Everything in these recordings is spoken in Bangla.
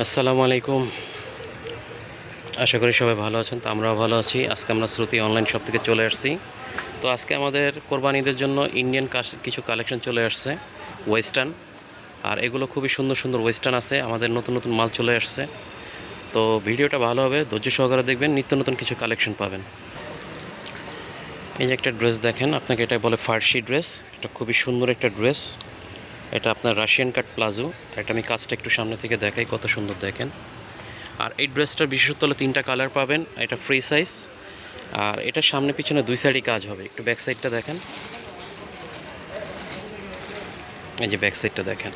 আসসালামু আলাইকুম। আশা করি সবাই ভালো আছেন। তো আমরাও ভালো আছি। আজকে আমরা শ্রুতি অনলাইন শপ থেকে চলে আসছি। তো আজকে আমাদের কোরবানিদের জন্য ইন্ডিয়ান কিছু কালেকশন চলে আসছে, ওয়েস্টার্ন। আর এগুলো খুবই সুন্দর সুন্দর ওয়েস্টার্ন আছে, আমাদের নতুন নতুন মাল চলে আসছে। তো ভিডিওটা ভালো হবে, ধৈর্য সহকারে দেখবেন, নিত্য নতুন কিছু কালেকশন পাবেন। এই যে একটা ড্রেস দেখেন, আপনাকে এটা বলে ফার্সি ড্রেস। এটা খুবই সুন্দর একটা ড্রেস। এটা আপনার রাশিয়ান কাট প্লাজো। এটা আমি কাজটা একটু সামনে থেকে দেখাই, কত সুন্দর দেখেন। আর এই ড্রেসটার বিশেষত হলো 3টা কালার পাবেন। এটা ফ্রি সাইজ। আর এটা সামনে পিছনে দুই সাইডই কাজ হবে। একটু ব্যাক সাইডটা দেখেন। এই যে ব্যাক সাইডটা দেখেন।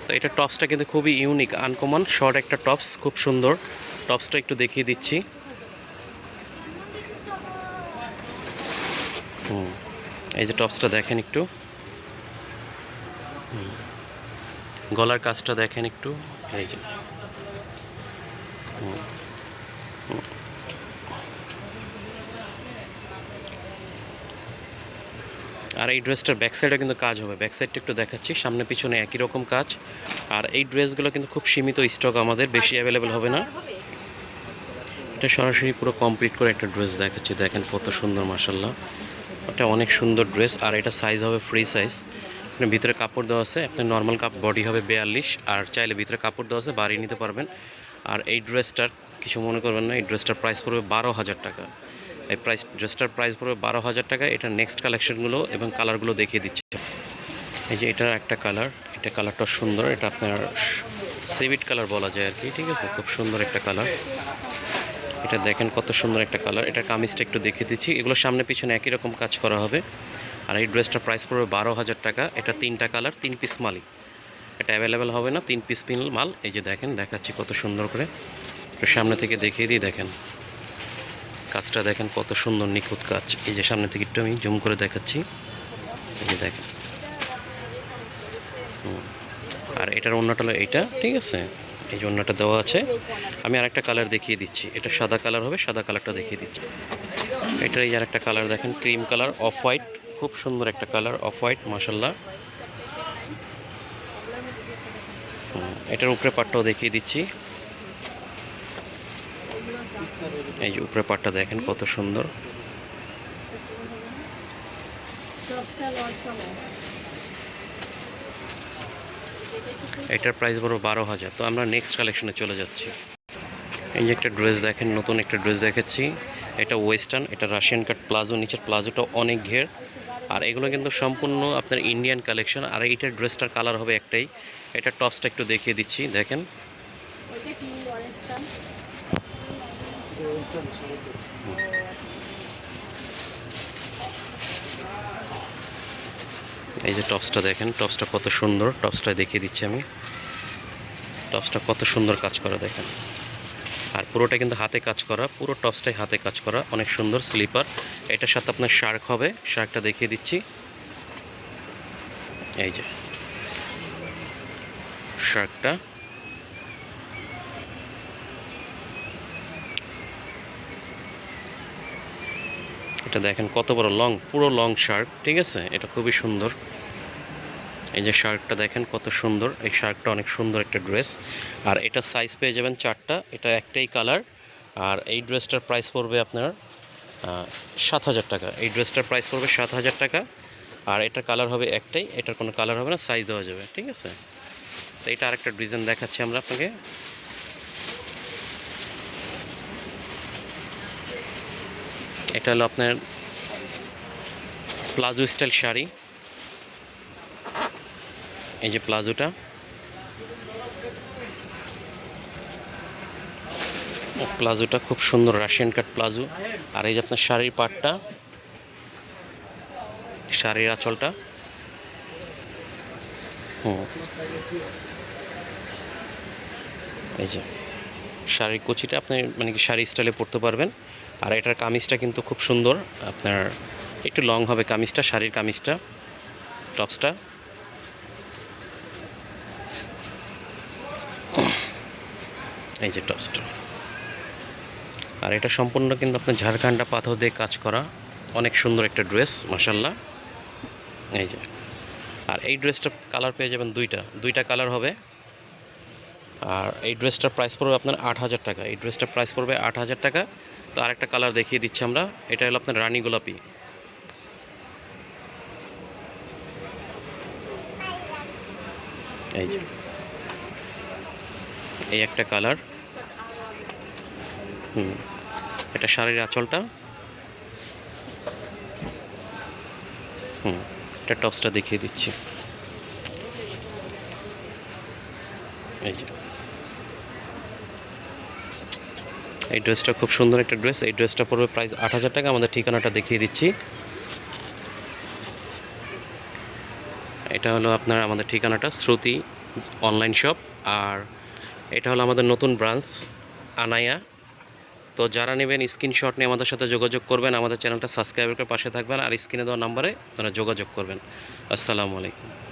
তো এটা টপসটা কিন্তু খুবই ইউনিক, আনকমন, শর্ট একটা টপস, খুব সুন্দর। টপসটা একটু দেখিয়ে দিচ্ছি। এই যে টপসটা দেখেন একটু। গলার কাজটা দেখেন একটু। এই যে আর এই ড্রেসটার ব্যাক সাইডে কিন্তু কাজ হবে। ব্যাক সাইডটা একটু দেখাচ্ছি, সামনে পিছনে একই রকম কাজ। আর এই ড্রেসগুলো কিন্তু খুব সীমিত স্টক, আমাদের বেশি অ্যাভেলেবেল হবে না। এটা সরাসরি পুরো কমপ্লিট করে একটা ড্রেস দেখাচ্ছি, দেখেন কত সুন্দর, মাশাল্লাহ। এটা অনেক সুন্দর ড্রেস। আর এটা সাইজ হবে ফ্রি সাইজ। আপনার ভিতরে কাপড় দেওয়া আছে, আপনার নর্মাল বডি হবে 42, আর চাইলে ভিতরে কাপড় দেওয়া আছে, বাড়িয়ে নিতে পারবেন। আর এই ড্রেসটার কিছু মনে করবেন না, এই ড্রেসটার প্রাইস পড়বে 12,000 টাকা। এই ড্রেসটার প্রাইস পড়বে 12,000 টাকা। এটা নেক্সট কালেকশনগুলো এবং কালারগুলো দেখিয়ে দিচ্ছি। এই যে এটার একটা কালার, এটা কালারটা সুন্দর। এটা আপনার সিভিট কালার বলা যায় আর কি, ঠিক আছে, খুব সুন্দর একটা কালার। এটা দেখেন কত সুন্দর একটা কালার। এটা কামিজটা একটু দেখিয়ে দিচ্ছি। এগুলো সামনে পিছনে একই রকম কাজ করা হবে। আর এই ড্রেসটার প্রাইস পড়বে 12,000 টাকা। এটা 3টা কালার, 3 পিস মালই। এটা অ্যাভেলেবেল হবে না, 3 পিস মাল। এই যে দেখেন, দেখাচ্ছি কত সুন্দর করে। একটু সামনে থেকে দেখিয়ে দিই, দেখেন কাজটা দেখেন কত সুন্দর, নিখুঁত কাজ। এই যে সামনে থেকে একটু আমি জুম করে দেখাচ্ছি। এই যে দেখেন। আর এটার অন্যটা হলো এইটা, ঠিক আছে। এই যে অন্যটা দেওয়া আছে। আমি আরেকটা কালার দেখিয়ে দিচ্ছি। এটা সাদা কালার হবে, সাদা কালারটা দেখিয়ে দিচ্ছি। এটার এই আরেকটা কালার দেখেন, ক্রিম কালার, অফ হোয়াইট, খুব সুন্দর একটা কালার, অফ হোয়াইট, মাশাল্লাহ। এটার উপরে পাটটাও দেখিয়ে দিচ্ছি। এই যে উপরে পাটটা দেখেন কত সুন্দর। এটার প্রাইস বড় 12,000। তো আমরা নেক্সট কালেকশনে চলে যাচ্ছি। এই যে একটা ড্রেস দেখেন, নতুন একটা ড্রেস দেখাচ্ছি। এটা ওয়েস্টার্ন, এটা রাশিয়ান কাট প্লাজো, নিচের প্লাজোটা অনেক ঘের। আর এগুলো কিন্তু সম্পূর্ণ আপনার ইন্ডিয়ান কালেকশন। আর এইটার ড্রেসটার কালার হবে একটাই। এটা টপসটা একটু দেখিয়ে দিচ্ছি, দেখেন। এই যে টপসটা দেখেন, টপসটা কত সুন্দর। টপসটা দেখিয়ে দিচ্ছি আমি। টপসটা কত সুন্দর কাজ করা দেখেন। আর পুরোটা কিন্তু হাতে কাজ করা, পুরো টপসটাই হাতে কাজ করা, অনেক সুন্দর স্লিপার। এটার সাথে আপনার শার্ক হবে, শার্কটা দেখিয়ে দিচ্ছি। এই যে শার্কটা। এটা দেখেন কত বড় লং, পুরো লং শার্ক, ঠিক আছে। এটা খুবই সুন্দর। এই যে শার্কটা দেখেন কত সুন্দর। এই শার্কটা অনেক সুন্দর একটা ড্রেস। আর এটা সাইজ পেয়ে যাবেন 4টা। এটা একটাই কালার। আর এই ড্রেসটার প্রাইস পড়বে আপনার 7,000 টাকা। এই ড্রেসটার প্রাইস পড়বে 7,000 টাকা। আর এটার কালার হবে একটাই, এটার কোনো কালার হবে না, সাইজ দেওয়া যাবে, ঠিক আছে। তো এটা আরেকটা ডিজাইন দেখাচ্ছি আমরা আপনাকে। এটা হলো আপনার প্লাজো স্টাইল শাড়ি। এই যে প্লাজোটা, প্লাজোটা খুব সুন্দর, রাশিয়ান কাট প্লাজো। আর এই যে আপনার শাড়ির পাটটা, শাড়ির আঁচলটা। এই যে শাড়ির কুচিটা আপনি মানে কি শাড়ি স্টাইলে পরতে পারবেন। আর এটার কামিজটা কিন্তু খুব সুন্দর, আপনার একটু লং হবে কামিজটা, শাড়ির কামিজটা, টপসটা। এই যে টপসটা। আর এটা সম্পূর্ণ কিন্তু আপনার ঝাড়খান্ডা পাথর দিয়ে কাজ করা, অনেক সুন্দর একটা ড্রেস, মাশাল্লাহ। এই যে, আর এই ড্রেসটা কালার পেয়ে যাবেন দুইটা কালার হবে। আর এই ড্রেসটার প্রাইস পড়বে আপনার 8,000 টাকা। এই ড্রেসটার প্রাইস পড়বে 8,000 টাকা। তো আরেকটা কালার দেখিয়ে দিচ্ছি আমরা, এটা হলো আপনার রানী গোলাপি। এই যে এই একটা কালার। এটা শাড়ির আঁচলটা। এটা টপসটা দেখিয়ে দিচ্ছি। এই যে এই ড্রেসটা খুব সুন্দর একটা ড্রেস। এই ড্রেসটা পড়বে প্রাইস 8,000 টাকা। আমাদের ঠিকানাটা দেখিয়ে দিচ্ছি। এটা হলো আপনার আমাদের ঠিকানাটা শ্রুতি অনলাইন শপ। আর এটা হলো আমাদের নতুন ব্রাঞ্চ আনায়া। তো যারা নেবেন স্ক্রিনশট নিয়ে আমাদের সাথে যোগাযোগ করবেন, আমাদের চ্যানেলটা সাবস্ক্রাইব করে পাশে থাকবেন, আর স্ক্রিনে দেওয়া নাম্বারে আপনারা যোগাযোগ করবেন। আসসালামু আলাইকুম।